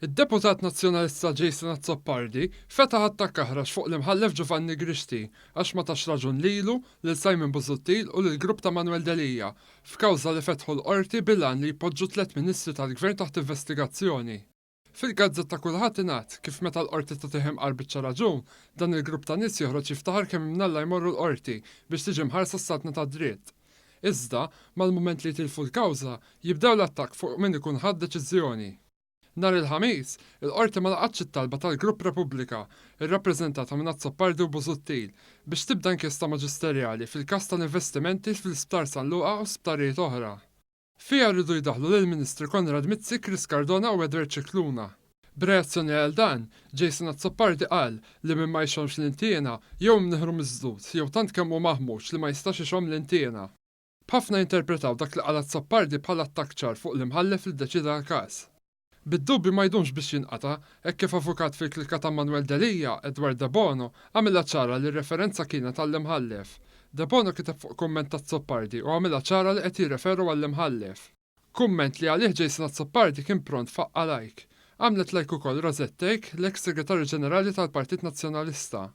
Id-Deputat Nazzjonalista Jason Azzoppardi fetaħ attakk aħrax fuq l-imħallef Giovanni Grixti għax ma tax raġun lilu lil Simon Busuttil u lill-grupp ta' Manuel Delija f'kawża li fetħu l-qorti bilan li jpoġġu 3 ministri tal-Gvern taħt investigazzjoni. Fil-gazzetta kulħadd ingħad kif meta l-qorti ta' tieħem qarbiċċa raġun, dan il-grupp ta' nies joħroġ jiftaħar kemm imnalla jmorru l-qorti biex tiġi mħarsa s-satna ta' dritt. Iżda, mal-mument li tilfu l-kawża, jibdew l-attakk fuq min ikun ħadd deċiżjoni. Nhar il-ħamis, il-qorti ma laqgħetx it-talba tal-Grupp Repubblika, irrappreżentata minn Azzoppardi u Busuttil, biex tibda inkjesta maġisterjali fil-każ tal-investimenti fil-Sptar San Luqa u sptarijiet oħra. Fiha rridu jdaħħlu lill-Ministri Konrad Mizzi, Chris Cardona u Edward Cicluna. B'reazzjoni għal dan, Jason Azzoppardi qal li minn ma jxomx l-intiena jew mnieħru miżdud jew tant kemm hu maħmux li ma jistax ixom l-intiena. B'ħafna interpretaw dak li qal Azzoppardi bħala attakk ċar fuq l-imħallef li ddeċida l-każ. Bid-dubbi ma jdumx biex jinqata', hekk kif avukat fil-klika ta' Manuel Delija, Edward De Bono, għamilha ċara li r-referenza kienet għall-imħallef. De Bono kiteb fuq kumment ta' Azzoppardi u għamilha ċara li qed jirreferu għall-imħallef. Kumment li għalih Jason Azzoppardi kien pront faqqa like. Għamlet like ukoll Rosettejk, l-eks segretarju ġenerali tal-Partit Nazzjonalista.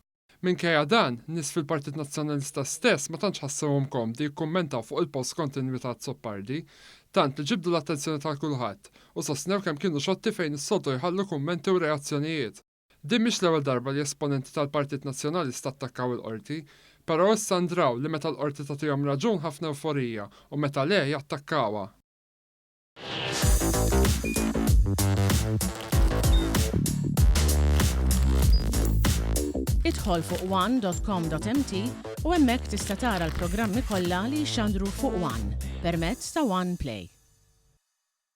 Minkejja dan, nies fil-Partit Nazzjonalista stess ma tantx ħassewhom komdi jikkummentaw fuq il-post kontinwi ta' Azzoppardi, tant li ġibdu l-attenzjoni ta' kulħadd u sostnew kemm kienu xotti fejn is-soltu jħallu kummenti u reazzjonijiet. Din mhix l-ewwel darba li esponenti tal-Partit Nazzjonalista attakkaw il-qorti, però issa ndraw li meta l-qorti tagħtihom raġun ħafna euforija u meta le jattakkawha. Idħol fuq one.com.mt u hemmhekk tista' tara l-programmi kollha li jxandru fuq One permezz ta' One Play.